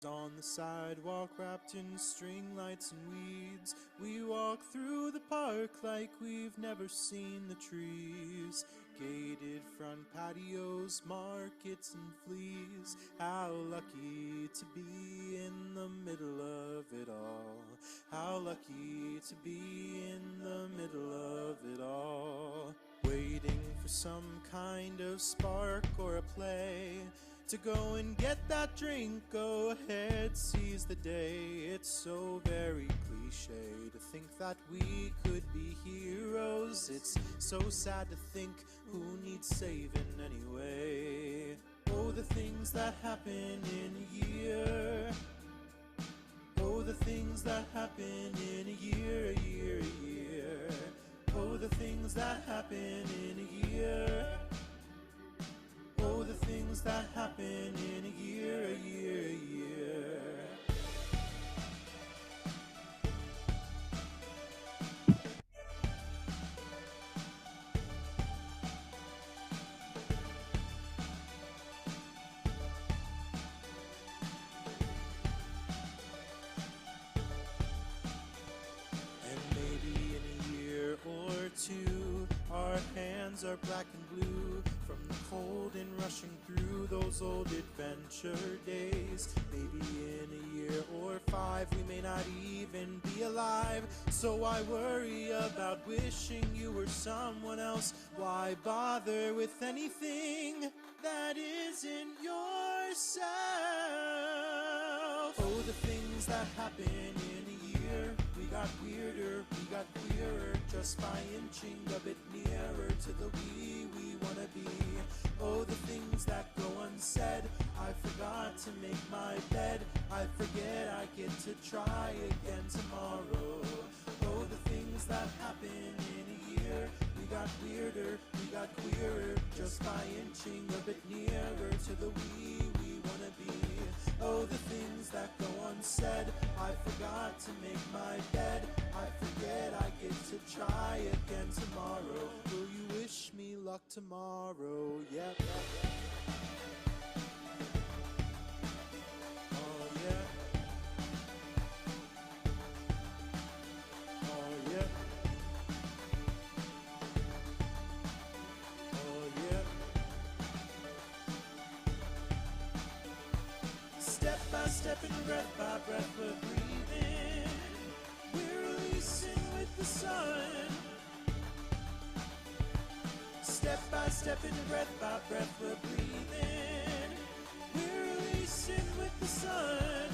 On the sidewalk wrapped in string lights and weeds, we walk through the park like we've never seen the trees. Gated front patios, markets and fleas. How lucky to be in the middle of it all. How lucky to be in the middle of it all. Waiting for some kind of spark or a play. To go and get that drink, go ahead, seize the day. It's so very cliche to think that we could be heroes. It's so sad to think who needs saving anyway. Oh, the things that happen in a year. Oh, the things that happen in a year, a year, a year. Oh, the things that happen in a year. Oh, the things that happen in a year, a year, a year. And maybe in a year or two, our hands are black and blue from the cold and rushing through those old adventure days. Maybe in a year or 5 we may not even be alive. So why worry about wishing you were someone else? Why bother with anything that isn't yourself? Oh, the things that happen in a year. We got weirder, we got queerer, just by inching a bit nearer to the we wanna be. Oh, the things that go unsaid. I forgot to make my bed. I forget I get to try again tomorrow. Oh, the things that happen in a year. We got weirder, we got queerer, just by inching a bit nearer to the we wanna be. Oh, the things that go unsaid. I forgot to make my bed. I forget I get to try again tomorrow. Will you wish me luck tomorrow? Yep. Oh yeah. Oh yeah. Oh yeah. Step by step and breath by breath we're breathing. We're releasing with the sun. Step by step and breath by breath we're breathing. We're releasing with the sun.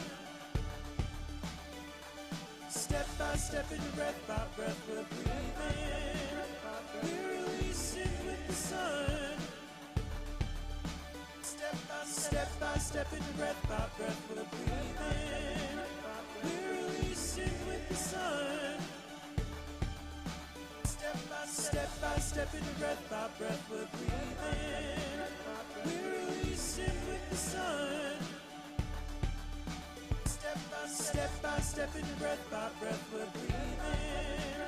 Step by step and breath by breath we're breathing. We're releasing with the sun. Step by step and breath by breath we're breathing. We're releasing with the sun. Step by step and breath by breath we're breathing. We're releasing with the sun. Step by step and breath by breath we're breathing.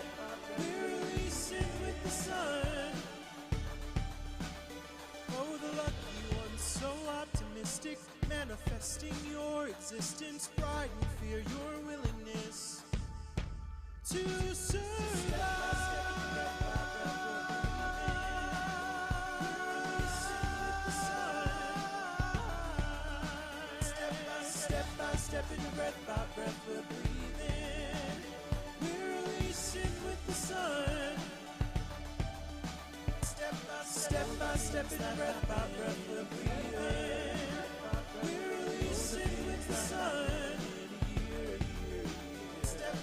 We're releasing with the sun. Oh, the lucky ones, so optimistic, manifesting your existence, pride and fear, your willingness to survive. Step and breath by breath we're breathing. We're releasing with the sun. Step by step and breath by breath we're breathing. We're releasing with the sun. Step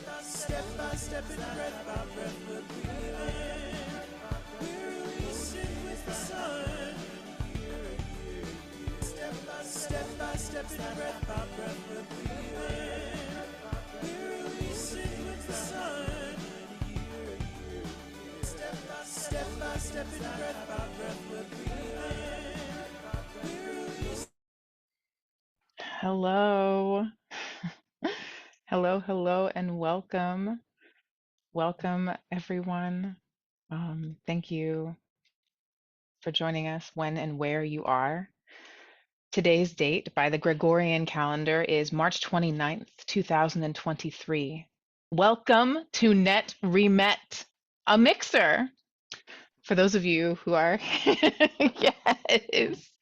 by step and breath by breath we're breathing. We're releasing with the sun. Step by step and breath by breath we're breathing. We're releasing with the sun. Step by step and breath by breath we're breathing. We're releasing. Hello. Hello, and welcome. Welcome, everyone. Thank you for joining us when and where you are. Today's date by the Gregorian calendar is March 29th, 2023. Welcome to Net Remet, a mixer. For those of you who are, yes.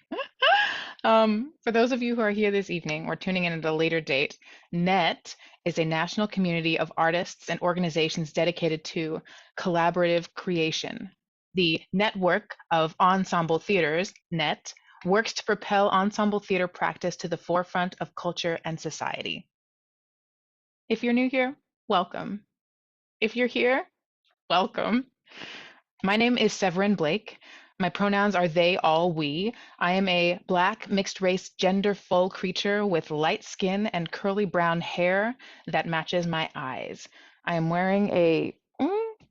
For those of you who are here this evening or tuning in at a later date, NET is a national community of artists and organizations dedicated to collaborative creation. The Network of Ensemble Theaters, NET, works to propel ensemble theater practice to the forefront of culture and society. If you're new here, welcome. If you're here, welcome. My name is Severin Blake. My pronouns are they, all, we. I am a Black, mixed race, gender full creature with light skin and curly brown hair that matches my eyes. I am wearing a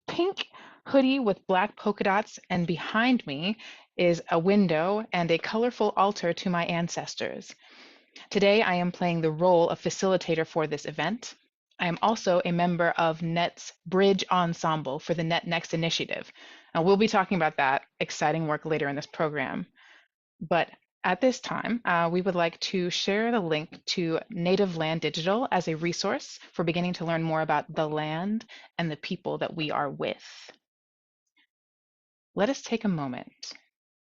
pink hoodie with black polka dots, and behind me is a window and a colorful altar to my ancestors. Today, I am playing the role of facilitator for this event. I am also a member of NET's Bridge Ensemble for the NETneXt initiative. We'll be talking about that exciting work later in this program. But at this time, we would like to share the link to Native Land Digital as a resource for beginning to learn more about the land and the people that we are with. Let us take a moment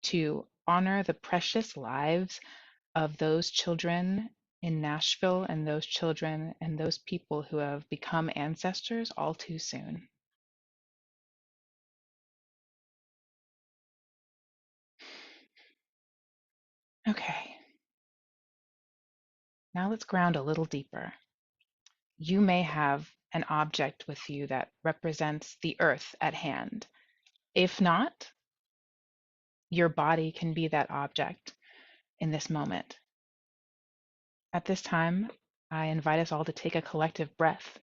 to honor the precious lives of those children in Nashville and those children and those people who have become ancestors all too soon. Okay, now let's ground a little deeper. You may have an object with you that represents the earth at hand. If not, your body can be that object in this moment. At this time, I invite us all to take a collective breath,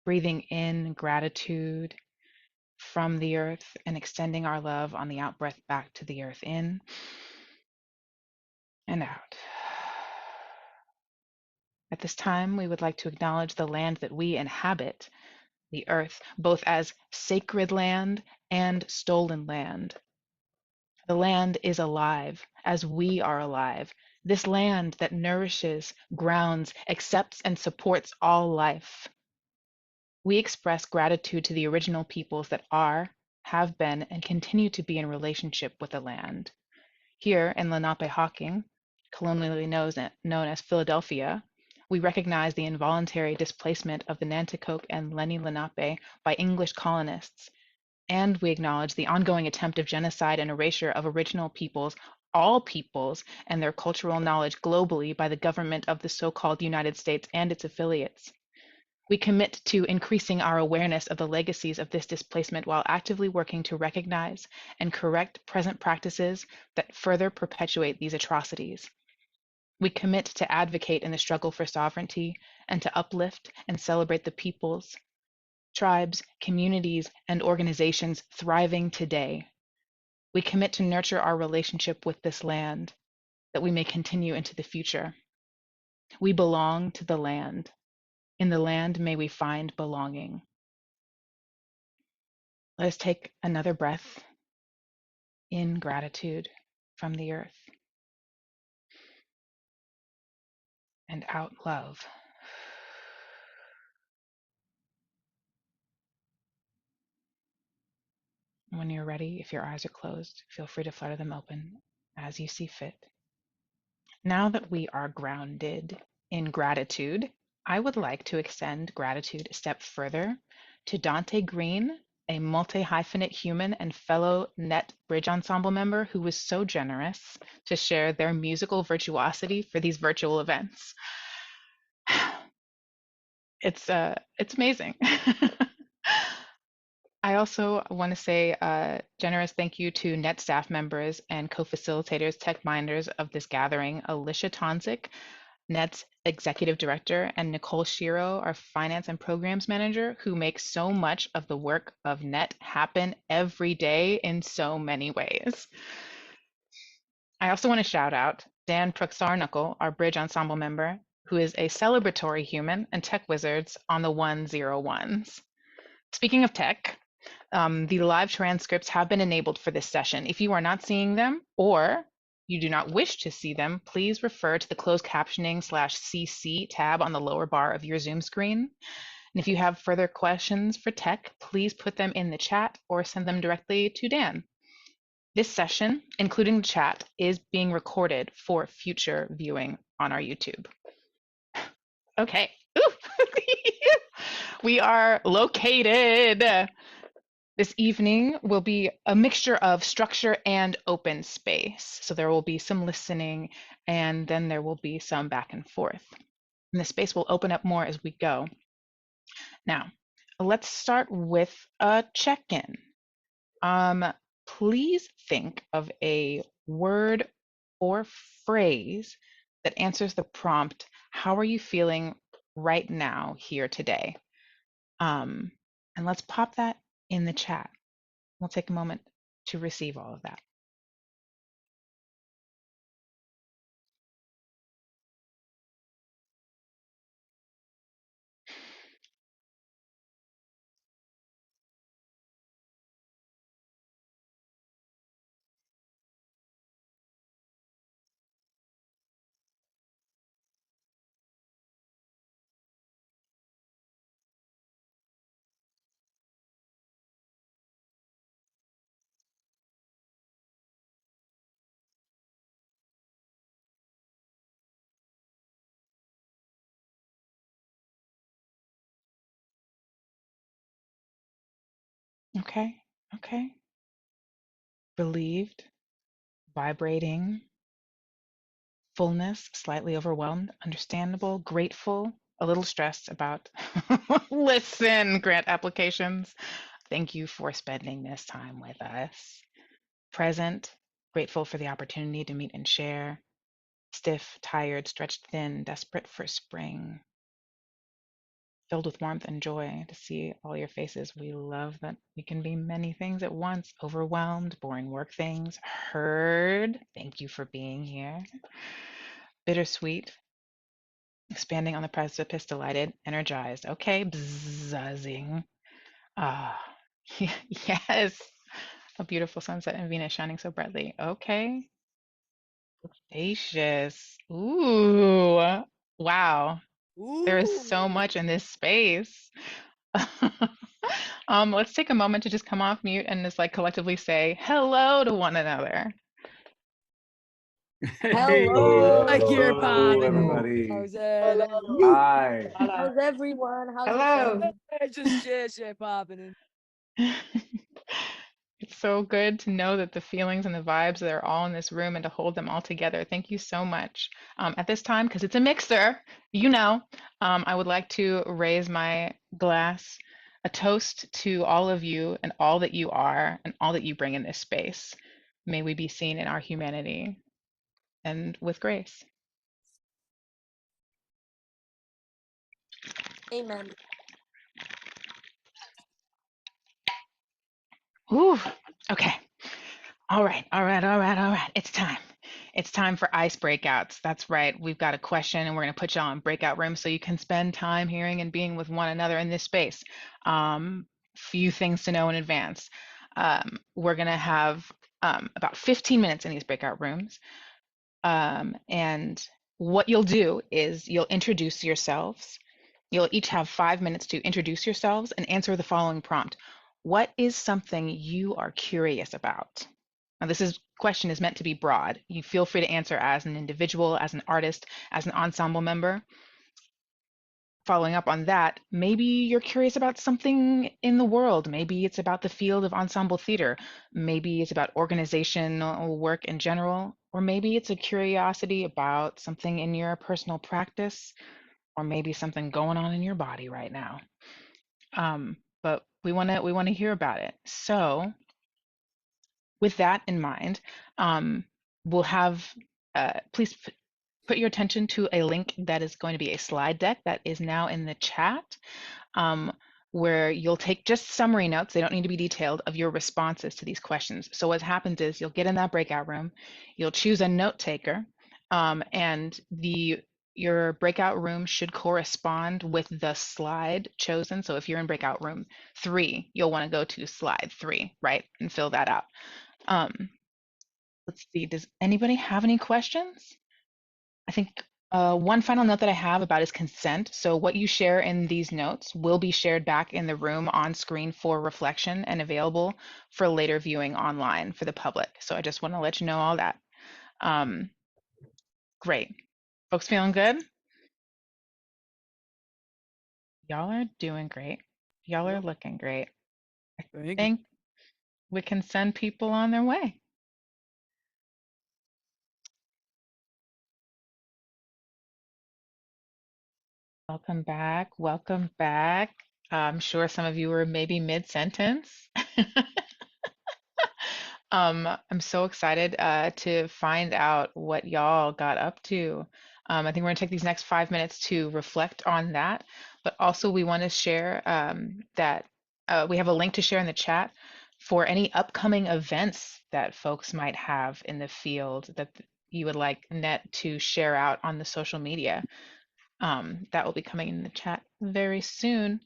breathing in gratitude from the earth and extending our love on the out breath back to the earth, in and out. At this time, we would like to acknowledge the land that we inhabit, the earth, both as sacred land and stolen land. The land is alive as we are alive. This land that nourishes, grounds, accepts, and supports all life. We express gratitude to the original peoples that are, have been, and continue to be in relationship with the land. Here in Lenape-Hocking, colonially known as Philadelphia, we recognize the involuntary displacement of the Nanticoke and Lenni Lenape by English colonists, and we acknowledge the ongoing attempt of genocide and erasure of original peoples, all peoples, and their cultural knowledge globally by the government of the so-called United States and its affiliates. We commit to increasing our awareness of the legacies of this displacement while actively working to recognize and correct present practices that further perpetuate these atrocities. We commit to advocate in the struggle for sovereignty and to uplift and celebrate the peoples, tribes, communities, and organizations thriving today. We commit to nurture our relationship with this land that we may continue into the future. We belong to the land. In the land, may we find belonging. Let us take another breath in gratitude from the earth and out love. When you're ready, if your eyes are closed, feel free to flutter them open as you see fit. Now that we are grounded in gratitude, I would like to extend gratitude a step further to Dante Green, a multi-hyphenate human and fellow NET Bridge Ensemble member who was so generous to share their musical virtuosity for these virtual events. It's amazing. I also want to say a generous thank you to NET staff members and co-facilitators, tech minders of this gathering, Alicia Tonzik, NET's executive director, and Nicole Shiro, our finance and programs manager, who make so much of the work of NET happen every day in so many ways. I also want to shout out Dan Pruxarnuckle, our Bridge Ensemble member, who is a celebratory human and tech wizards on the 101s. Speaking of tech, the live transcripts have been enabled for this session. If you are not seeing them, or you do not wish to see them, please refer to the closed captioning/CC tab on the lower bar of your Zoom screen. And if you have further questions for tech, please put them in the chat or send them directly to Dan. This session, including the chat, is being recorded for future viewing on our YouTube. Okay. We are located. This evening will be a mixture of structure and open space. So there will be some listening and then there will be some back and forth. And the space will open up more as we go. Now, let's start with a check-in. Please think of a word or phrase that answers the prompt, how are you feeling right now here today? And let's pop that in the chat. We'll take a moment to receive all of that. Okay, okay. Relieved, vibrating, fullness, slightly overwhelmed, understandable, grateful, a little stressed about. Listen, grant applications. Thank you for spending this time with us. Present, grateful for the opportunity to meet and share. Stiff, tired, stretched thin, desperate for spring. Filled with warmth and joy to see all your faces. We love that we can be many things at once. Overwhelmed, boring work things. Heard. Thank you for being here. Bittersweet, expanding on the precipice, delighted, energized. Okay, buzzing. Ah, yes. A beautiful sunset and Venus shining so brightly. Okay. Spacious. Ooh. Wow. There is so Ooh. much in this space. Let's take a moment to just come off mute and just like collectively say hello to one another. Hey, Hello, you're hello, popping. everybody. How's it? Hi. How's everyone? How's Hello. it Just shit popping. It's so good to know that the feelings and the vibes that are all in this room and to hold them all together. Thank you so much. At this time, because it's a mixer, I would like to raise my glass, a toast to all of you and all that you are and all that you bring in this space. May we be seen in our humanity and with grace. Amen. Ooh, okay. All right. It's time. It's time for ice breakouts. That's right. We've got a question and we're going to put you all in breakout rooms so you can spend time hearing and being with one another in this space. Few things to know in advance. We're going to have about 15 minutes in these breakout rooms. And what you'll do is you'll introduce yourselves. You'll each have 5 minutes to introduce yourselves and answer the following prompt. What is something you are curious about? Now, question is meant to be broad. You feel free to answer as an individual, as an artist, as an ensemble member. Following up on that, maybe you're curious about something in the world. Maybe it's about the field of ensemble theater. Maybe it's about organizational work in general. Or maybe it's a curiosity about something in your personal practice, or maybe something going on in your body right now. But we want to hear about it. So with that in mind, we'll have please put your attention to a link that is going to be a slide deck that is now in the chat, where you'll take just summary notes. They don't need to be detailed of your responses to these questions. So what happens is you'll get in that breakout room, you'll choose a note taker, and your breakout room should correspond with the slide chosen. So if you're in breakout room 3, you'll want to go to slide 3, right, and fill that out. Let's see, does anybody have any questions? I think one final note that I have about is consent. So what you share in these notes will be shared back in the room on screen for reflection and available for later viewing online for the public. So I just want to let you know all that. Great. Folks feeling good? Y'all are doing great. Y'all are looking great. I Thank you. think we can send people on their way. Welcome back. Welcome back. I'm sure some of you were maybe mid-sentence. I'm so excited to find out what y'all got up to. I think we're going to take these next 5 minutes to reflect on that, but also we want to share that we have a link to share in the chat for any upcoming events that folks might have in the field that you would like Net to share out on the social media. That will be coming in the chat very soon.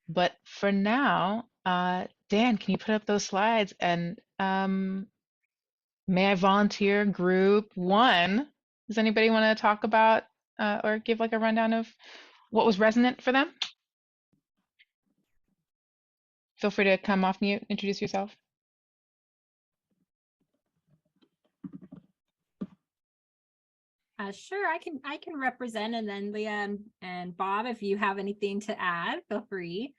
But for now, Dan, can you put up those slides and may I volunteer group one? Does anybody want to talk about or give like a rundown of what was resonant for them? Feel free to come off mute, introduce yourself. Sure, I can represent, and then Leah and Bob, if you have anything to add, feel free.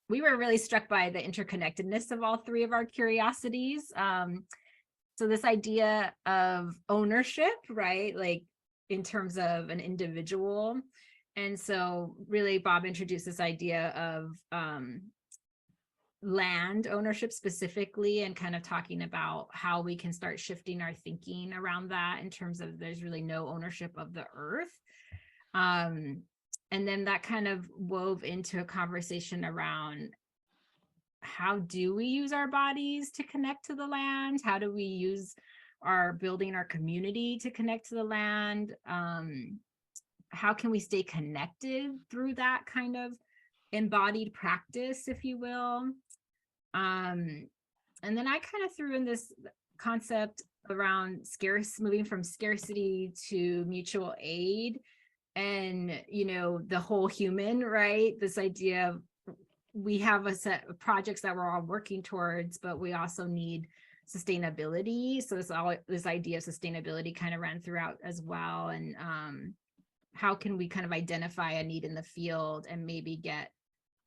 We were really struck by the interconnectedness of all three of our curiosities. So this idea of ownership, right? Like in terms of an individual. And so really Bob introduced this idea of land ownership specifically, and kind of talking about how we can start shifting our thinking around that in terms of there's really no ownership of the earth. And then that kind of wove into a conversation around how do we use our bodies to connect to the land? How do we use our building our community to connect to the land? How can we stay connected through that kind of embodied practice, if you will? And then I kind of threw in this concept around moving from scarcity to mutual aid, and, you know, the whole human, right? This idea of we have a set of projects that we're all working towards, but we also need sustainability. So this idea of sustainability kind of ran throughout as well. And how can we kind of identify a need in the field and maybe get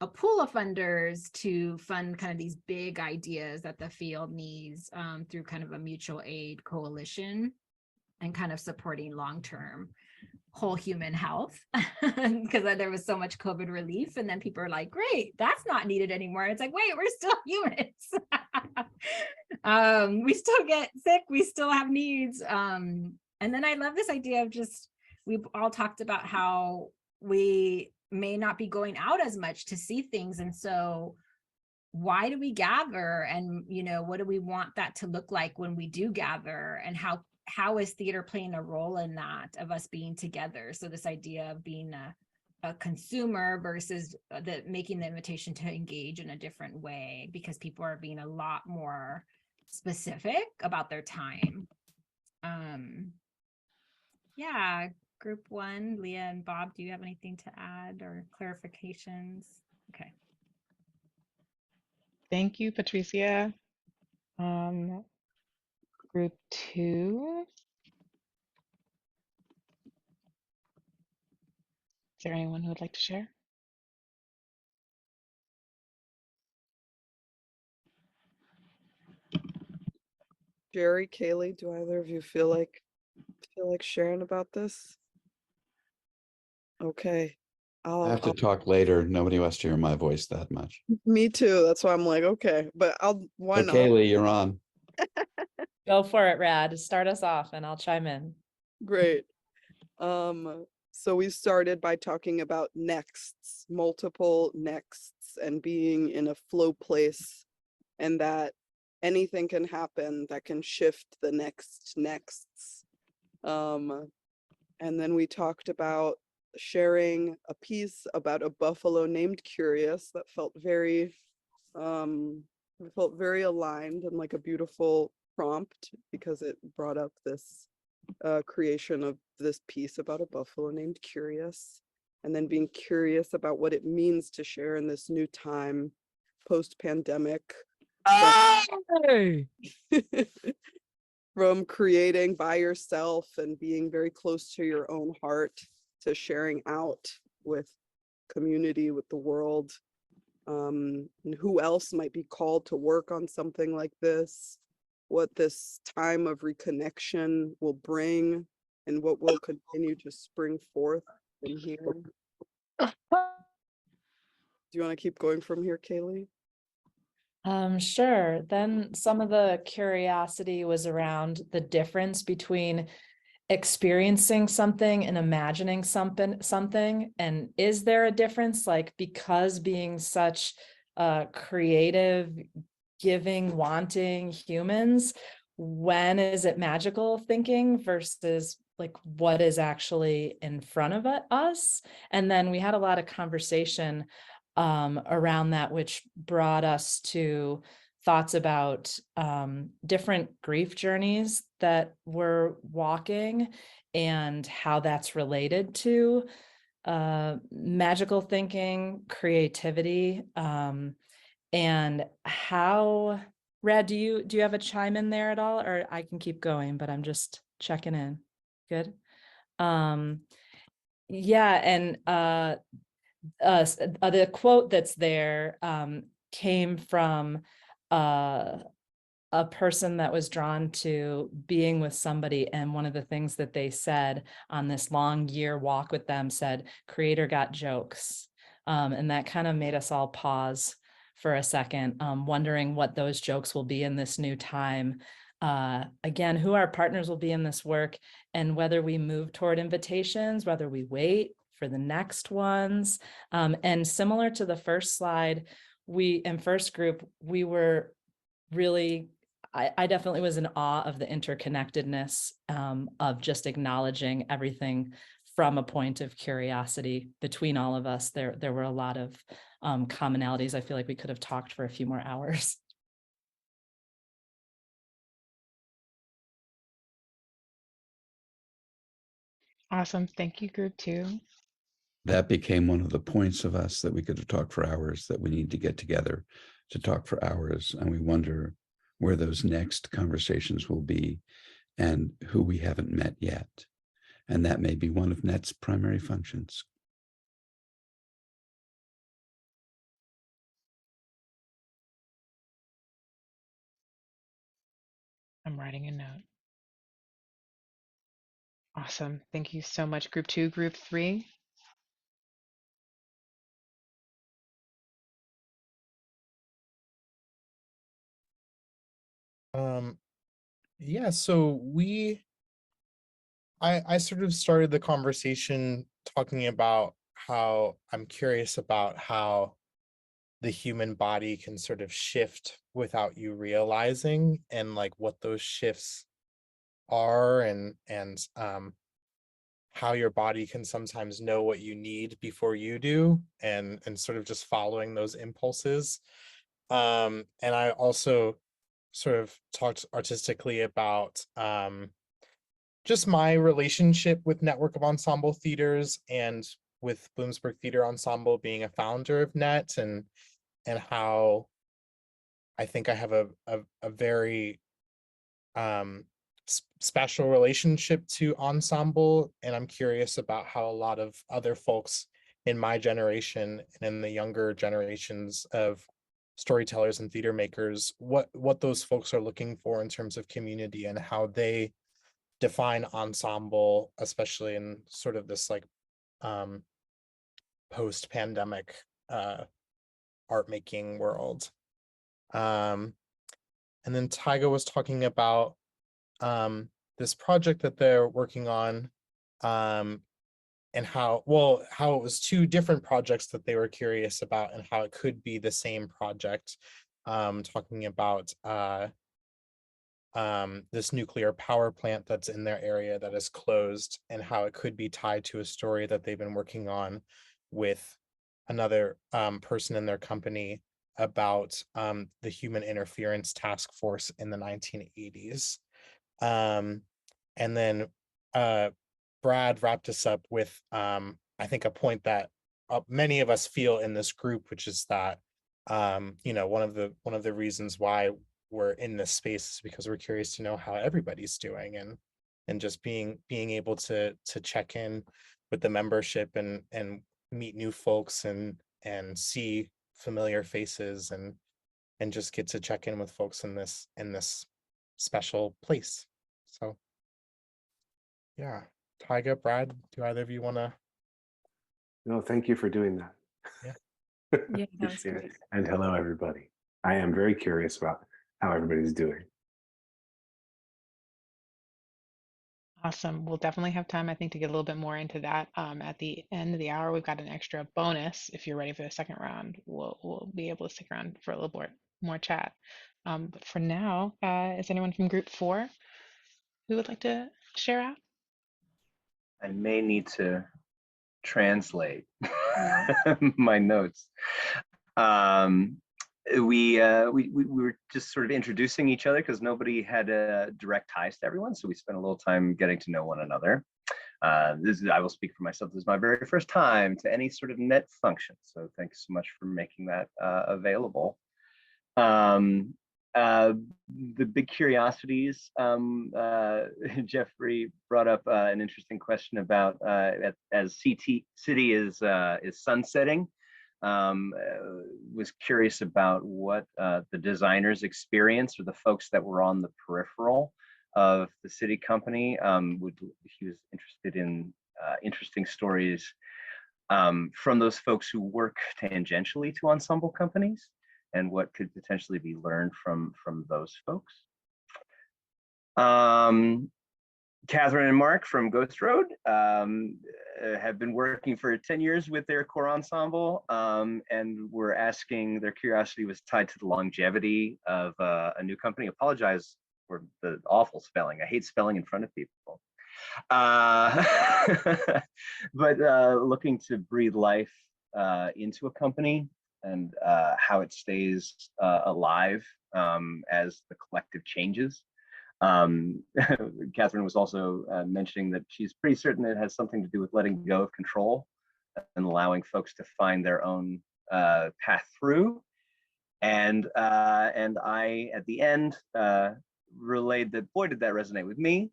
a pool of funders to fund kind of these big ideas that the field needs through kind of a mutual aid coalition, and kind of supporting long-term whole human health, because there was so much COVID relief, and then people are like, great, that's not needed anymore. It's like, wait, we're still humans. We still get sick, we still have needs. And then I love this idea of just, we've all talked about how we may not be going out as much to see things, and so why do we gather, and, you know, what do we want that to look like when we do gather, and how is theater playing a role in that, of us being together? So this idea of being a consumer versus making the invitation to engage in a different way, because people are being a lot more specific about their time. Yeah, group one, Leah and Bob, do you have anything to add or clarifications? Okay. Thank you, Patricia. Group two. Is there anyone who would like to share? Jerry, Kaylee, do either of you feel like sharing about this? Okay. I have to talk later. Nobody wants to hear my voice that much. Me too. That's why I'm like, okay, but why So not? Kaylee, you're on. Go for it, Rad. Start us off and I'll chime in. Great. So we started by talking about nexts, multiple nexts, and being in a flow place, and that anything can happen that can shift the next nexts. And then we talked about sharing a piece about a buffalo named Curious that felt very aligned and like a beautiful prompt because it brought up this creation of this piece about a buffalo named Curious, and then being curious about what it means to share in this new time post-pandemic. From creating by yourself and being very close to your own heart to sharing out with community, with the world. And who else might be called to work on something like this, what this time of reconnection will bring, and what will continue to spring forth in here. Do you want to keep going from here, Kaylee? Sure. Then some of the curiosity was around the difference between experiencing something and imagining something. And is there a difference? Like, because being such creative, giving, wanting humans, when is it magical thinking versus like what is actually in front of us? And then we had a lot of conversation around that, which brought us to thoughts about different grief journeys that we're walking and how that's related to magical thinking, creativity, and how, Rad, do you have a chime in there at all, or I can keep going, but I'm just checking in. Good. Yeah, and the quote that's there came from a person that was drawn to being with somebody, and one of the things that they said on this long year walk with them said, "Creator got jokes," and that kind of made us all pause for a second, wondering what those jokes will be in this new time. Again, who our partners will be in this work, and whether we move toward invitations, whether we wait for the next ones. And similar to the first slide, first group, we were really, I definitely was in awe of the interconnectedness of just acknowledging everything from a point of curiosity between all of us. There were a lot of commonalities. I feel like we could have talked for a few more hours. Awesome. Thank you, group 2. That became one of the points of us that we could have talked for hours, that we need to get together to talk for hours. And we wonder where those next conversations will be and who we haven't met yet. And that may be one of NET's primary functions. I'm writing a note. Awesome. Thank you so much, group 2. Group 3. Yeah, so I sort of started the conversation talking about how I'm curious about how the human body can sort of shift without you realizing, and like what those shifts are, and how your body can sometimes know what you need before you do, and sort of just following those impulses. And I also sort of talked artistically about just my relationship with Network of Ensemble Theaters, and with Bloomsburg Theater Ensemble being a founder of NET, and how I think I have a very special relationship to ensemble, and I'm curious about how a lot of other folks in my generation and in the younger generations of storytellers and theater makers, what those folks are looking for in terms of community, and how they define ensemble, especially in sort of this like post-pandemic art making world. And then Tyga was talking about this project that they're working on, and how it was 2 different projects that they were curious about, and how it could be the same project, talking about this nuclear power plant that's in their area that is closed, and how it could be tied to a story that they've been working on with another person in their company, about the Human Interference Task Force in the 1980s. And then Brad wrapped us up with, I think, a point that many of us feel in this group, which is that, you know, one of the reasons why we're in this space is because we're curious to know how everybody's doing, and just being able to check in with the membership and meet new folks and see familiar faces and just get to check in with folks in this special place. So yeah, Tyga, Brad, do either of you want to? No, thank you for doing that. Yeah. Yeah, that was Appreciate it. great. And hello, everybody. I am very curious about how everybody's doing. Awesome. We'll definitely have time, I think, to get a little bit more into that. At the end of the hour, we've got an extra bonus. If you're ready for the second round, we'll be able to stick around for a little more chat. But for now, is anyone from group 4 who would like to share out? I may need to translate my notes. We were just sort of introducing each other because nobody had direct ties to everyone, so we spent a little time getting to know one another. I will speak for myself. This is my very first time to any sort of net function, so thanks so much for making that available. The big curiosities, Jeffrey brought up an interesting question about as city is sunsetting. Was curious about what the designers experience, or the folks that were on the peripheral of the city company. He was interested in interesting stories from those folks who work tangentially to ensemble companies, and what could potentially be learned from those folks. Catherine and Mark from Ghost Road have been working for 10 years with their core ensemble, and were asking, their curiosity was tied to the longevity of a new company. Apologize for the awful spelling. I hate spelling in front of people. But looking to breathe life into a company, and how it stays alive as the collective changes. Catherine was also mentioning that she's pretty certain it has something to do with letting go of control and allowing folks to find their own path through. And I, at the end, relayed that, boy, did that resonate with me,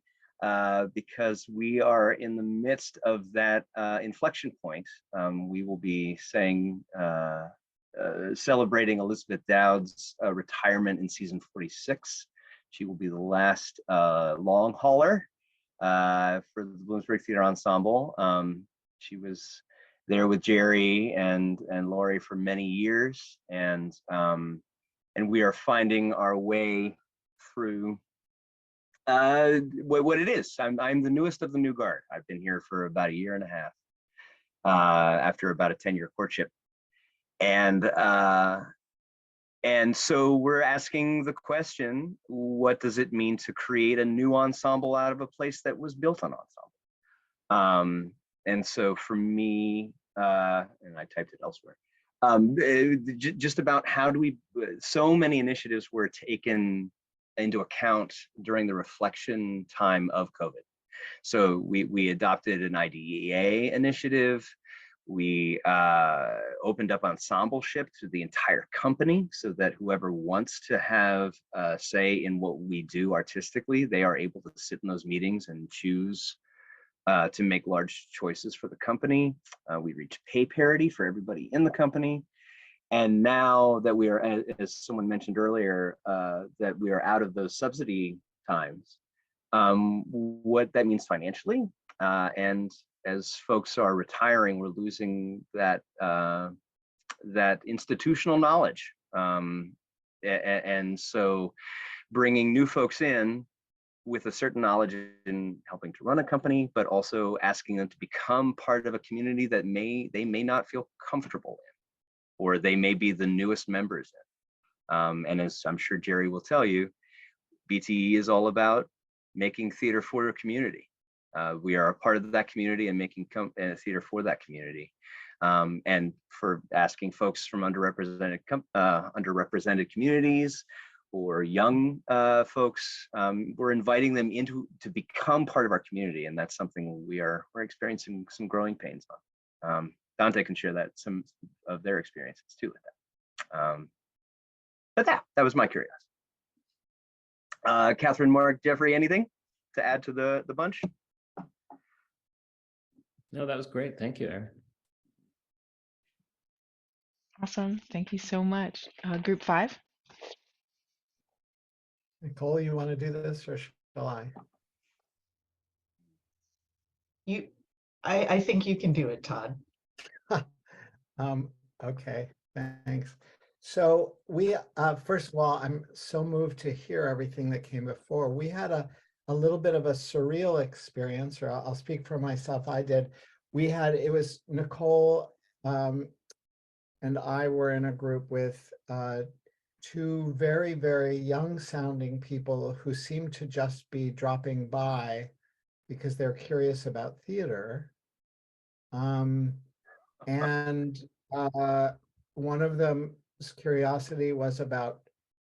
because we are in the midst of that inflection point. We will be celebrating Elizabeth Dowd's retirement in season 46. She will be the last long hauler for the Bloomsbury Theater Ensemble. She was there with Jerry and Lori for many years, and we are finding our way through what it is. I'm the newest of the new guard. I've been here for about 1.5 years after about a 10-year courtship. And so we're asking the question, what does it mean to create a new ensemble out of a place that was built on ensemble? And so for me, and I typed it elsewhere, just about how do we, so many initiatives were taken into account during the reflection time of COVID. So we adopted an IDEA initiative. We opened up ensembleship to the entire company so that whoever wants to have say in what we do artistically, they are able to sit in those meetings and choose to make large choices for the company. We reached pay parity for everybody in the company. And now that we are, as someone mentioned earlier, that we are out of those subsidy times, what that means financially, and as folks are retiring, we're losing that that institutional knowledge, and so bringing new folks in with a certain knowledge in helping to run a company, but also asking them to become part of a community that they may not feel comfortable in, or they may be the newest members in. And as I'm sure Jerry will tell you, BTE is all about making theater for a community. We are a part of that community and making theater for that community. and for asking folks from underrepresented communities or young folks. We're inviting them to become part of our community, and that's something we're experiencing some growing pains on. Dante can share some of their experiences too with that. But that was my curiosity. Catherine, Mark, Jeffrey, anything to add to the bunch? No, that was great. Thank you, Aaron. Awesome. Thank you so much. Group 5. Nicole, you want to do this or shall I? I think you can do it, Todd. Okay, thanks. So we, first of all, I'm so moved to hear everything that came before. We had a little bit of a surreal experience, or I'll speak for myself. I did. It was Nicole and I were in a group with two very, very young sounding people who seemed to just be dropping by because they're curious about theater. And one of them's curiosity was about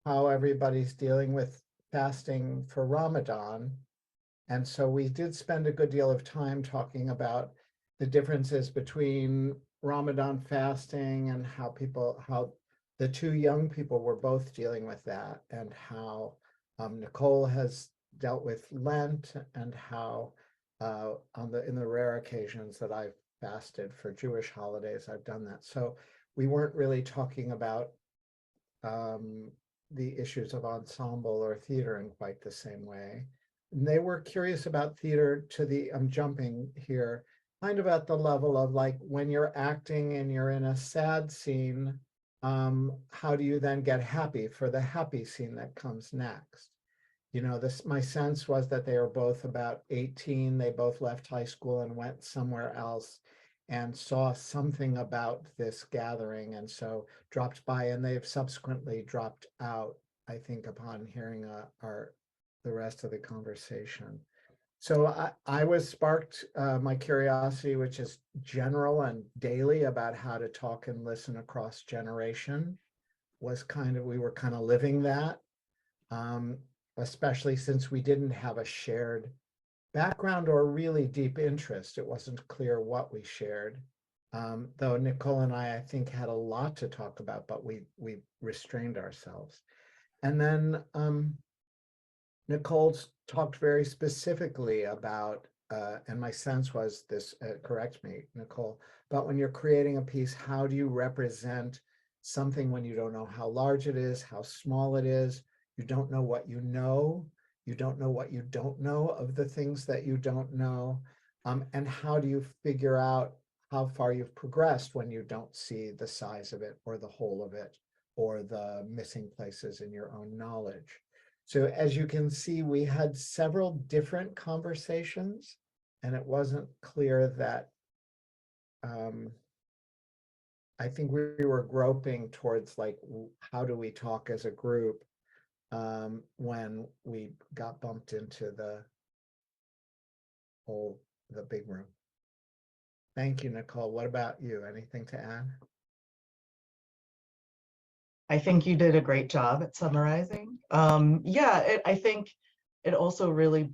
how everybody's dealing with fasting for Ramadan. And so we did spend a good deal of time talking about the differences between Ramadan fasting and how the two young people were both dealing with that, and how Nicole has dealt with Lent, and how in the rare occasions that I've fasted for Jewish holidays, I've done that. So we weren't really talking about the issues of ensemble or theater in quite the same way. And they were curious about theater I'm jumping here, kind of at the level of like when you're acting and you're in a sad scene, how do you then get happy for the happy scene that comes next? You know, my sense was that they were both about 18. They both left high school and went somewhere else and saw something about this gathering, and so dropped by, and they've subsequently dropped out, I think, upon hearing the rest of the conversation. So I was sparked, my curiosity, which is general and daily, about how to talk and listen across generation, we were kind of living that, especially since we didn't have a shared background or really deep interest. It wasn't clear what we shared. Though Nicole and I think, had a lot to talk about, but we restrained ourselves. And then Nicole's talked very specifically about, and my sense was this, correct me, Nicole, but when you're creating a piece, how do you represent something when you don't know how large it is, how small it is, you don't know what you know, you don't know what you don't know of the things that you don't know, and how do you figure out how far you've progressed when you don't see the size of it or the whole of it or the missing places in your own knowledge. So as you can see, we had several different conversations, and it wasn't clear that I think we were groping towards like, how do we talk as a group when we got bumped into the big room. Thank you, Nicole. What about you? Anything to add? I think you did a great job at summarizing. I think it also really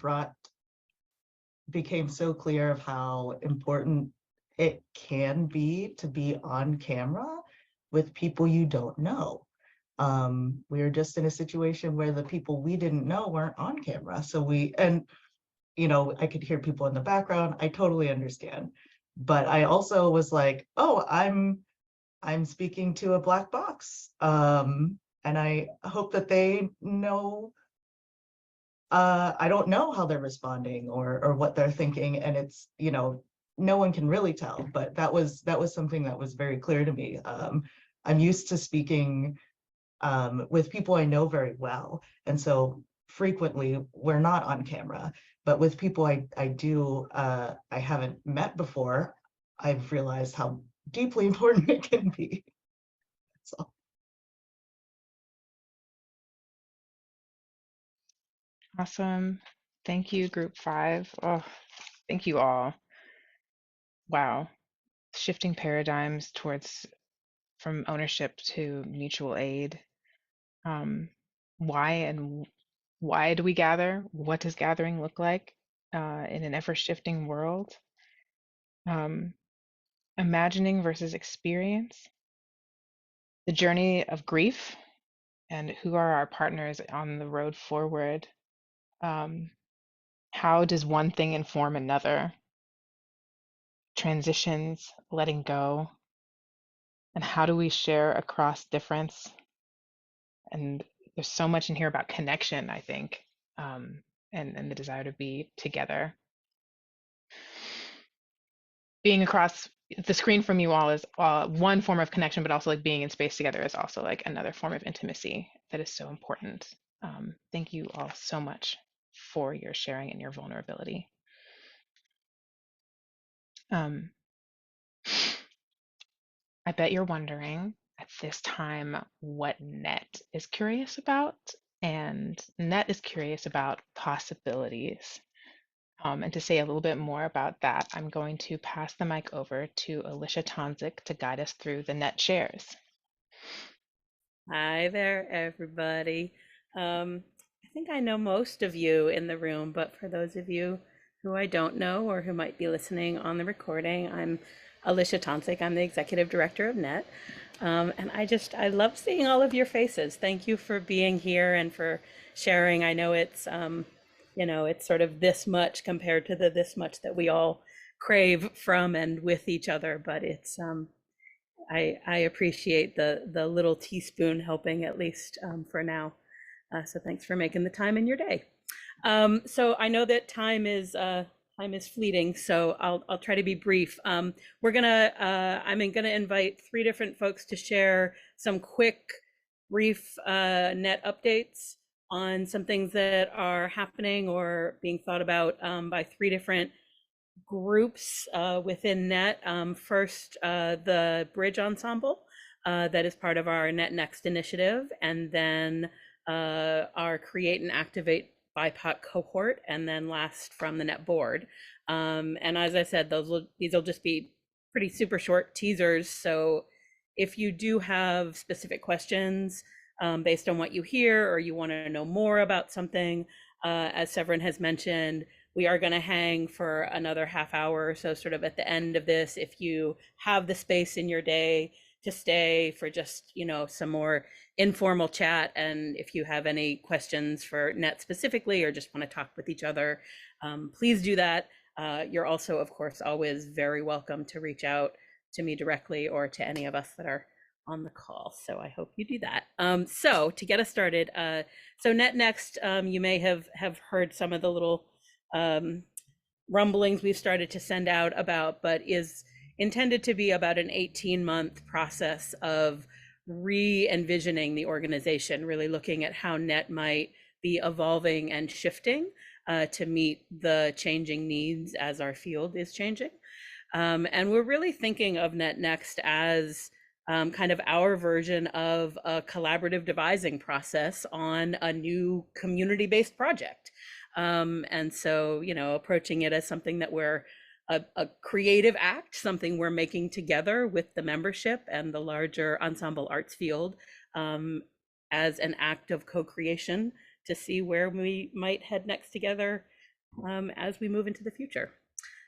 became so clear of how important it can be to be on camera with people you don't know. We were just in a situation where the people we didn't know weren't on camera. So I could hear people in the background. I totally understand. But I also was like, oh, I'm speaking to a black box. And I hope that they know, I don't know how they're responding or what they're thinking. And it's, no one can really tell, but that was something that was very clear to me. I'm used to speaking with people I know very well. And so frequently we're not on camera, but with people I haven't met before, I've realized how deeply important it can be. So. Awesome. Thank you, group 5. Oh, thank you all. Wow. shifting paradigms towards from ownership to mutual aid. Why do we gather? What does gathering look like in an ever-shifting world? Imagining versus experience, the journey of grief, and who are our partners on the road forward? How does one thing inform another? Transitions, letting go, and how do we share across difference? And there's so much in here about connection, I think, and the desire to be together. Being across the screen from you all is one form of connection, but also like being in space together is also like another form of intimacy that is so important. Thank you all so much for your sharing and your vulnerability. I bet you're wondering at this time what Net is curious about, and Net is curious about possibilities. And to say a little bit more about that, I'm going to pass the mic over to Alicia Tonzik to guide us through the Net shares. Hi there, everybody. I think I know most of you in the room, but for those of you who I don't know or who might be listening on the recording, I'm Alicia Tonzik. I'm the executive director of Net. And I love seeing all of your faces. Thank you for being here and for sharing. I know it's, it's sort of this much compared to the this much that we all crave from and with each other, but it's, I appreciate the little teaspoon helping, at least for now. So thanks for making the time in your day. So I know that time is fleeting, so I'll try to be brief. I'm gonna invite 3 different folks to share some quick, brief Net updates on some things that are happening or being thought about by 3 different groups within Net. First, the Bridge Ensemble that is part of our NETneXt initiative, and then our Create and Activate BIPOC cohort, and then last from the Net board. And as I said, these will just be pretty super short teasers. So if you do have specific questions based on what you hear, or you want to know more about something, as Severin has mentioned, we are going to hang for another half hour or so, sort of at the end of this. If you have the space in your day to stay for just, some more informal chat, and if you have any questions for Net specifically or just want to talk with each other, please do that. You're also, of course, always very welcome to reach out to me directly or to any of us that are on the call. So I hope you do that. So to get us started, so NETneXt, you may have heard some of the little rumblings we've started to send out about, but is intended to be about an 18-month process of re-envisioning the organization, really looking at how Net might be evolving and shifting to meet the changing needs as our field is changing. And we're really thinking of NETneXt as kind of our version of a collaborative devising process on a new community-based project. And so, approaching it as something that we're a creative act, something we're making together with the membership and the larger ensemble arts field, as an act of co-creation to see where we might head next together as we move into the future.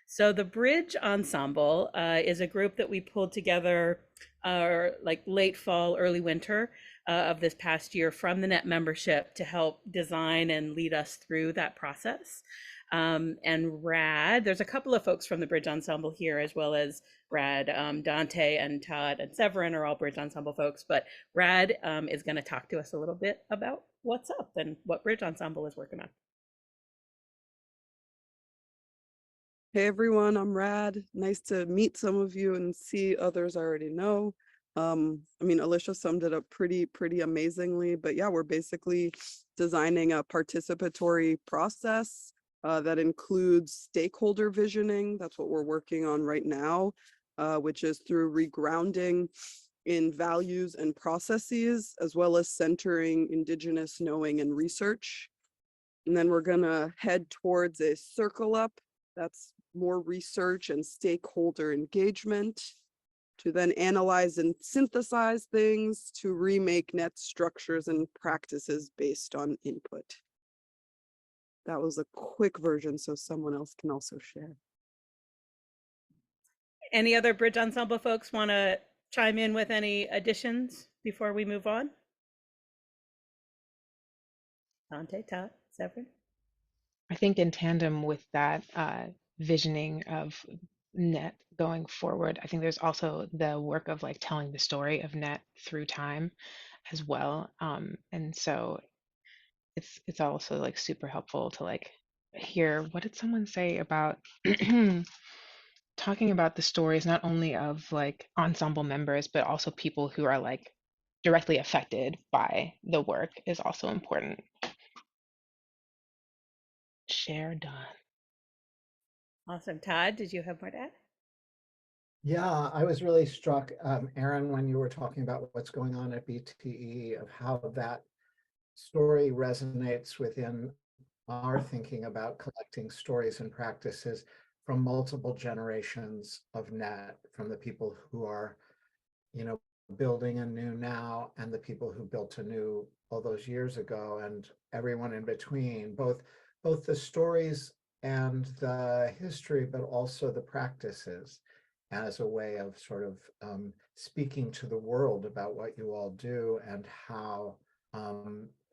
So the Bridge Ensemble is a group that we pulled together like late fall, early winter of this past year from the Net membership to help design and lead us through that process. And Rad, there's a couple of folks from the Bridge Ensemble here, as well as Rad, Dante and Todd and Severin are all Bridge Ensemble folks, but Rad is going to talk to us a little bit about what's up and what Bridge Ensemble is working on. Hey everyone, I'm Rad. Nice to meet some of you and see others I already know. Alicia summed it up pretty amazingly, but yeah, we're basically designing a participatory process that includes stakeholder visioning. That's what we're working on right now, which is through regrounding in values and processes, as well as centering Indigenous knowing and research. And then we're gonna head towards a circle up. That's more research and stakeholder engagement, to then analyze and synthesize things, to remake net structures and practices based on input. That was a quick version, so someone else can also share. Any other bridge ensemble folks want to chime in with any additions before we move on? Dante, Todd, Severin? I think in tandem with that visioning of net going forward, I think there's also the work of like telling the story of net through time as well. And so it's also like super helpful to like hear what did someone say about talking about the stories not only of like ensemble members but also people who are like directly affected by the work is also important. Share done. Awesome. Todd, did you have more to add? Yeah, I was really struck, Aaron, when you were talking about what's going on at BTE, of how that story resonates within our thinking about collecting stories and practices from multiple generations of net, from the people who are, you know, building anew now and the people who built anew all those years ago and everyone in between, both the stories and the history, but also the practices as a way of sort of speaking to the world about what you all do and how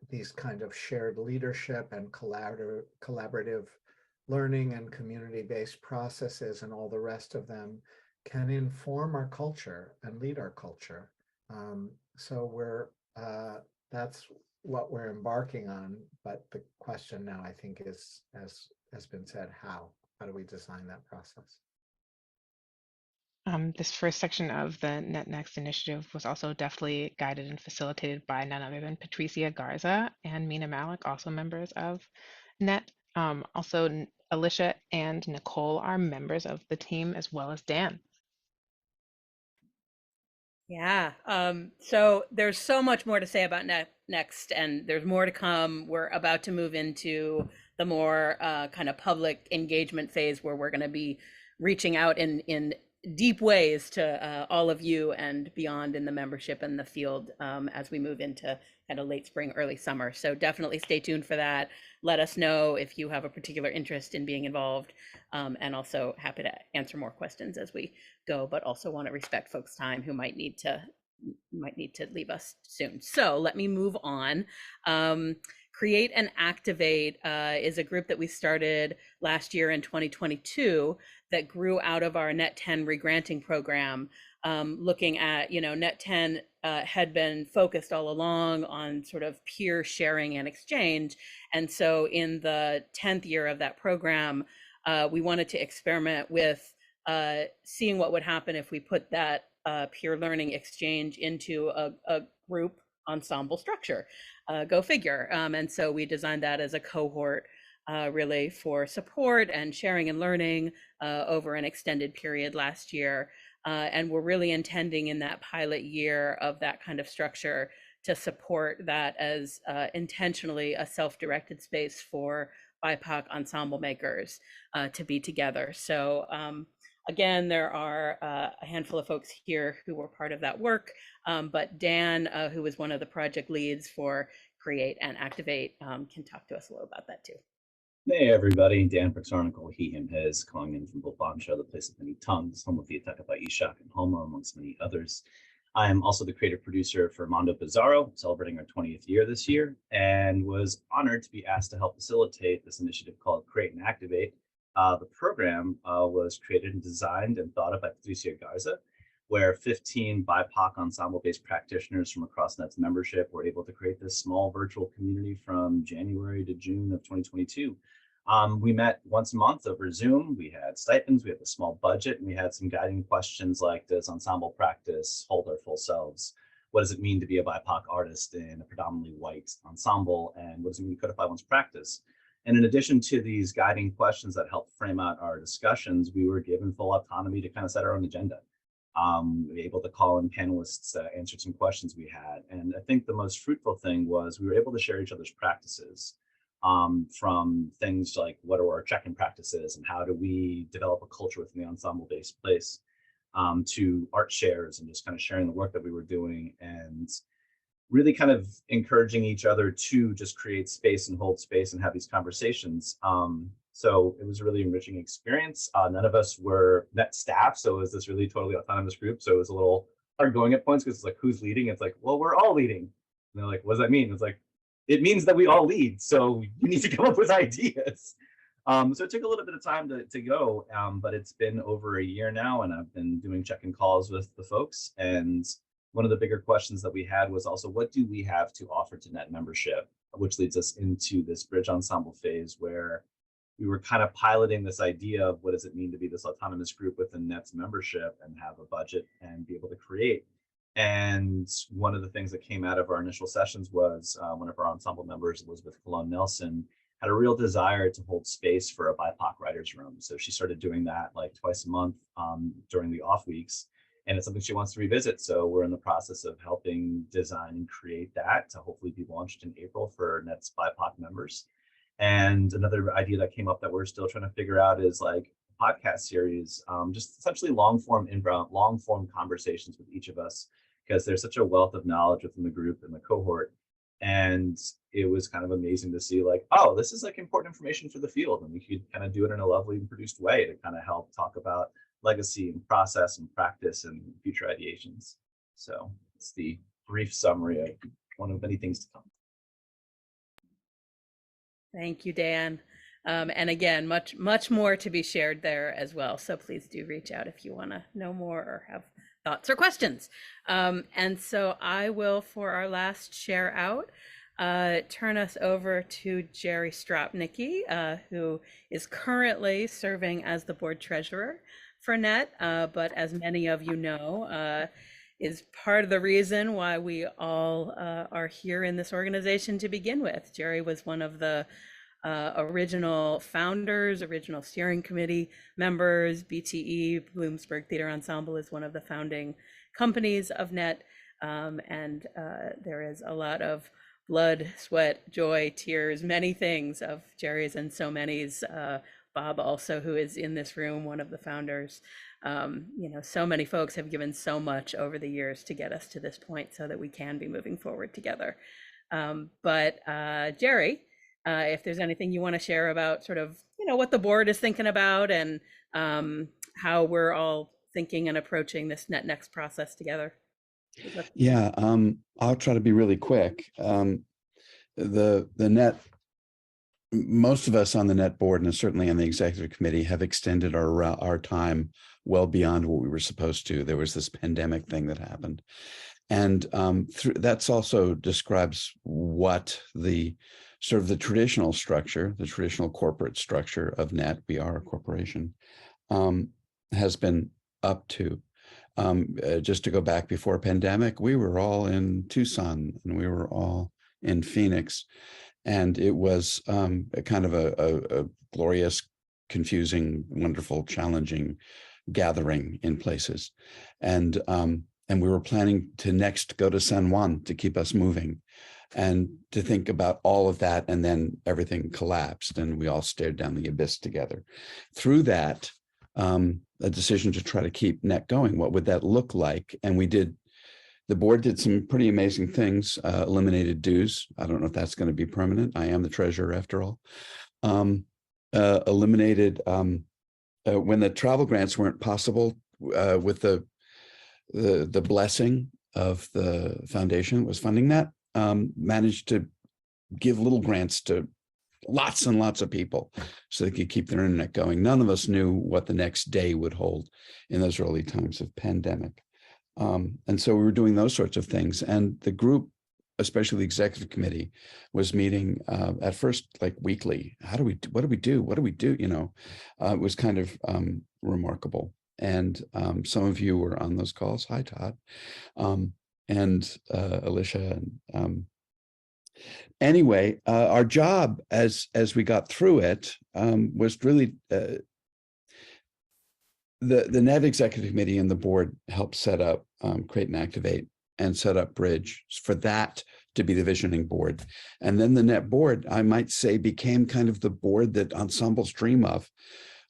these kind of shared leadership and collaborative learning and community-based processes and all the rest of them can inform our culture and lead our culture. So that's what we're embarking on. But the question now, I think, is, as has been said, how do we design that process? This first section of the NETneXt initiative was also deftly guided and facilitated by none other than Patricia Garza and Mina Malik, also members of NET. Also, Alicia and Nicole are members of the team, as well as Dan. Yeah. So there's so much more to say about NETneXt, and there's more to come. We're about to move into the more kind of public engagement phase where we're going to be reaching out in deep ways to all of you and beyond in the membership and the field as we move into kind of late spring, early summer. So definitely stay tuned for that. Let us know if you have a particular interest in being involved, and also happy to answer more questions as we go, but also want to respect folks' time who might need to leave us soon. So let me move on. Create and Activate is a group that we started last year in 2022 that grew out of our Net 10 regranting program, looking at, Net 10 had been focused all along on sort of peer sharing and exchange. And so in the 10th year of that program, we wanted to experiment with seeing what would happen if we put that peer learning exchange into a group ensemble structure. Go figure. And so we designed that as a cohort really for support and sharing and learning over an extended period last year. And we're really intending in that pilot year of that kind of structure to support that as intentionally a self-directed space for BIPOC ensemble makers to be together. So again, there are a handful of folks here who were part of that work, but Dan, who was one of the project leads for Create and Activate, can talk to us a little about that too. Hey everybody, Dan Pixarnical, he, him, his, calling in from Bobansha, the place of many tongues, home of the Itaka by Ishak and Homa, amongst many others. I am also the creative producer for Mondo Bizarro, celebrating our 20th year this year, and was honored to be asked to help facilitate this initiative called Create and Activate. The program was created and designed and thought of by Patricia Garza, where 15 BIPOC ensemble-based practitioners from across NET's membership were able to create this small virtual community from January to June of 2022. We met once a month over Zoom. We had stipends, we had a small budget, and we had some guiding questions like, does ensemble practice hold our full selves? What does it mean to be a BIPOC artist in a predominantly white ensemble? And what does it mean to codify one's practice? And in addition to these guiding questions that helped frame out our discussions, we were given full autonomy to kind of set our own agenda. We were able to call in panelists that answered some questions we had. And I think the most fruitful thing was we were able to share each other's practices. from things like what are our check-in practices and how do we develop a culture within the ensemble-based place, to art shares and just kind of sharing the work that we were doing and really kind of encouraging each other to just create space and hold space and have these conversations. So it was a really enriching experience. None of us were Net staff, so it was this really totally autonomous group. So it was a little hard going at points because it's like, who's leading? It's like, well, we're all leading. And they're like, what does that mean? It's like, it means that we all lead. So you need to come up with ideas. So it took a little bit of time to go, but it's been over a year now, and I've been doing check-in calls with the folks. And one of the bigger questions that we had was also, what do we have to offer to Net membership? Which leads us into this bridge ensemble phase where we were kind of piloting this idea of what does it mean to be this autonomous group within Net's membership and have a budget and be able to create. And one of the things that came out of our initial sessions was one of our ensemble members, Elizabeth Colon Nelson, had a real desire to hold space for a BIPOC writers room. So she started doing that like twice a month during the off weeks. And it's something she wants to revisit. So we're in the process of helping design and create that to hopefully be launched in April for Net's BIPOC members. And another idea that came up that we're still trying to figure out is like a podcast series, just essentially long form conversations with each of us, because there's such a wealth of knowledge within the group and the cohort. And it was kind of amazing to see like, oh, this is like important information for the field. And we could kind of do it in a lovely and produced way to kind of help talk about legacy and process and practice and future ideations. So it's the brief summary of one of many things to come. Thank you, Dan. And again, much more to be shared there as well. So please do reach out if you want to know more or have thoughts or questions. And so I will, for our last share out, turn us over to Jerry Stropnicki, who is currently serving as the board treasurer for Net, but as many of you know, is part of the reason why we all are here in this organization to begin with. Jerry was one of the original founders, original steering committee members. BTE, Bloomsburg Theater Ensemble, is one of the founding companies of Net. And there is a lot of blood, sweat, joy, tears, many things of Jerry's and so many's. Bob also, who is in this room, one of the founders. So many folks have given so much over the years to get us to this point so that we can be moving forward together. But Jerry, if there's anything you want to share about sort of, what the board is thinking about and how we're all thinking and approaching this NETneXt process together. Yeah, I'll try to be really quick. The Net, most of us on the Net board and certainly on the executive committee have extended our time well beyond what we were supposed to. There was this pandemic thing that happened. And that's also describes what the sort of the traditional structure, the traditional corporate structure of Net, we are a corporation, has been up to. Just to go back before pandemic, we were all in Tucson and we were all in Phoenix. And it was a kind of a glorious, confusing, wonderful, challenging gathering in places. And we were planning to next go to San Juan to keep us moving and to think about all of that. And then everything collapsed and we all stared down the abyss together. Through that, a decision to try to keep Net going. What would that look like? And we did. The board did some pretty amazing things, eliminated dues. I don't know if that's going to be permanent. I am the treasurer after all. Eliminated when the travel grants weren't possible with the blessing of the foundation was funding that, managed to give little grants to lots and lots of people so they could keep their internet going. None of us knew what the next day would hold in those early times of pandemic. And so we were doing those sorts of things. And the group, especially the executive committee, was meeting at first like weekly. What do we do? What do we do? It was kind of remarkable. And some of you were on those calls. Hi, Todd. And Alicia. And anyway, our job as we got through it was really the Net Executive Committee and the board helped set up, create and activate and set up Bridge for that to be the visioning board. And then the net board, I might say, became kind of the board that ensembles dream of.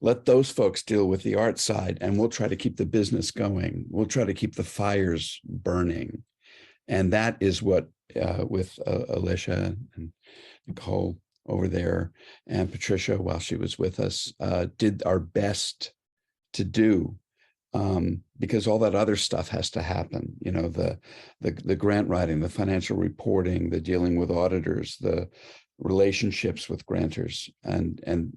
Let those folks deal with the art side, and we'll try to keep the business going. We'll try to keep the fires burning. And that is what, with Alicia and Nicole over there and Patricia, while she was with us, did our best to do, because all that other stuff has to happen. You know, the grant writing, the financial reporting, the dealing with auditors, the relationships with grantors, and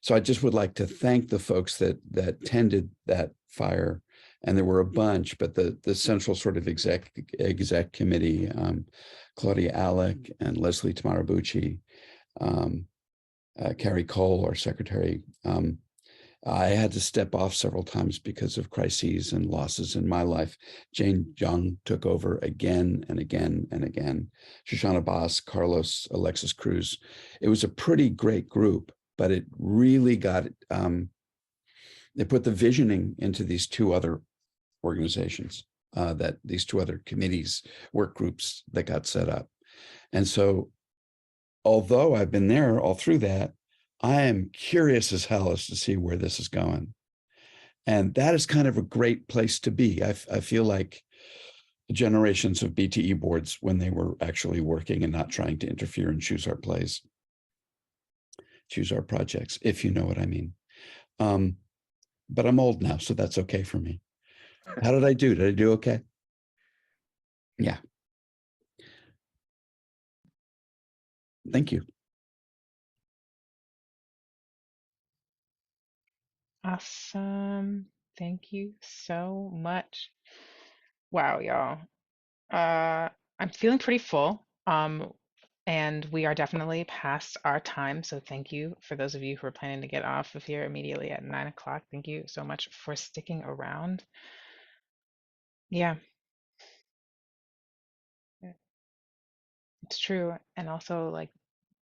so I just would like to thank the folks that tended that fire. And there were a bunch, but the central sort of exec committee, Claudia Alec and Leslie Tamarabucci, Carrie Cole, our secretary. I had to step off several times because of crises and losses in my life. Jane Young took over again and again and again. Shoshana Bass, Carlos, Alexis Cruz. It was a pretty great group, but it really got, they put the visioning into these two other organizations, that these two other committees, work groups that got set up. And so, although I've been there all through that, I am curious as hell as to see where this is going. And that is kind of a great place to be. I feel like the generations of BTE boards, when they were actually working and not trying to interfere and choose our plays, choose our projects, if you know what I mean. But I'm old now, so that's okay for me. How did I do? Did I do okay? Yeah. Thank you. Awesome. Thank you so much. Wow, y'all. I'm feeling pretty full. And we are definitely past our time. So thank you for those of you who are planning to get off of here immediately at 9 o'clock. Thank you so much for sticking around. Yeah, it's true. And also like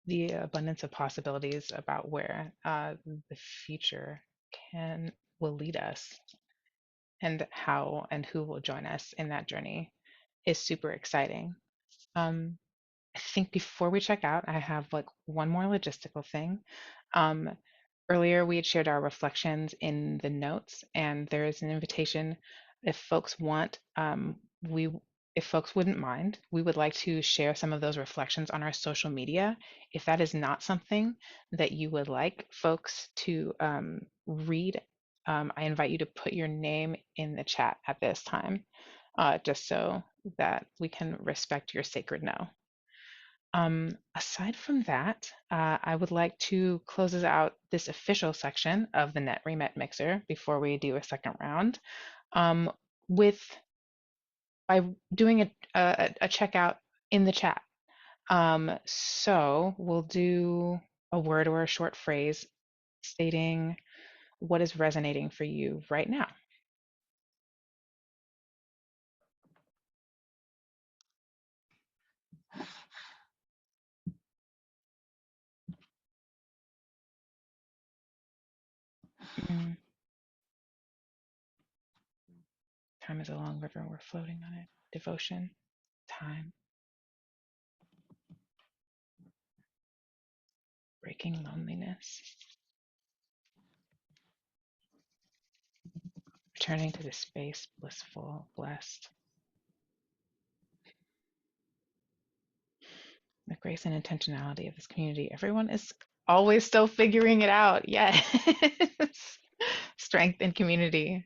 the abundance of possibilities about where the future will lead us, and how and who will join us in that journey is super exciting. Um, I think before we check out, I have like one more logistical thing. Um, Earlier, we had shared our reflections in the notes, and there is an invitation if folks want. We, if folks wouldn't mind, we would like to share some of those reflections on our social media. If that is not something that you would like folks to read, I invite you to put your name in the chat at this time, just so that we can respect your sacred no. Aside from that, I would like to close us out this official section of the Net Remet Mixer before we do a second round, with by doing a checkout in the chat. So we'll do a word or a short phrase stating what is resonating for you right now. Mm, Time is a long river, we're floating on it. Devotion, time, breaking loneliness, returning to the space, blissful, blessed. The grace and intentionality of this community. Everyone is always still figuring it out. Yes. Strength and community,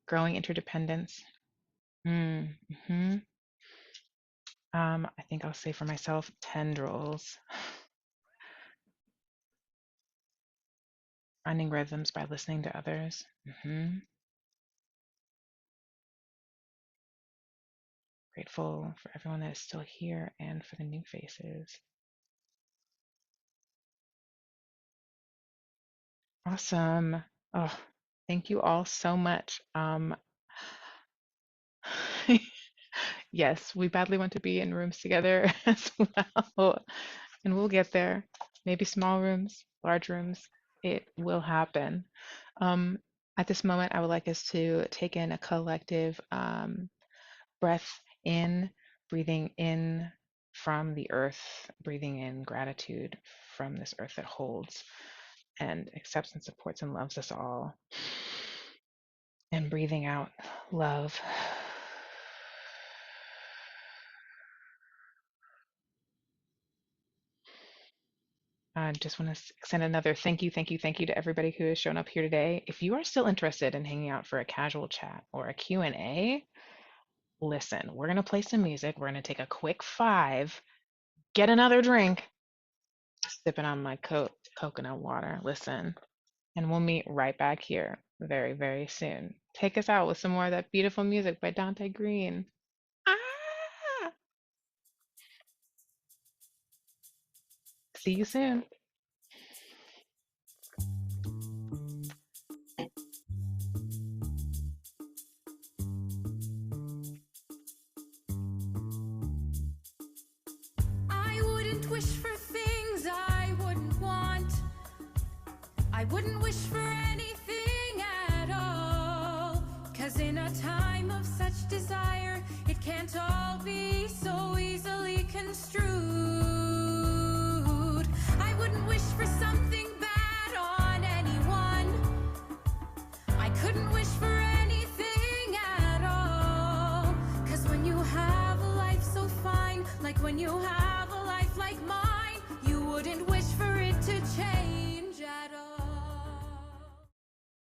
growing interdependence. Mm-hmm. I think I'll say for myself, tendrils. Finding rhythms by listening to others. Grateful for everyone that is still here and for the new faces. Awesome. Oh, thank you all so much. Yes, we badly want to be in rooms together as well, and we'll get there. Maybe small rooms, large rooms, it will happen. At this moment, I would like us to take in a collective breath in breathing in from the earth, breathing in gratitude from this earth that holds and accepts and supports and loves us all. And breathing out love. I just want to extend another thank you to everybody who has shown up here today. If you are still interested in hanging out for a casual chat or a Q&A, listen, we're going to play some music. We're going to take a quick 5, get another drink, sipping on my coconut water, listen, and we'll meet right back here very, very soon. Take us out with some more of that beautiful music by Dante Green. Ah! See you soon. I wouldn't wish for things I wouldn't want. I wouldn't wish for anything at all. 'Cause in a time of such desire, it can't all be so easily construed. I wouldn't wish for something bad on anyone. I couldn't wish for anything at all. 'Cause when you have a life so fine, like when you have a life like mine, you wouldn't wish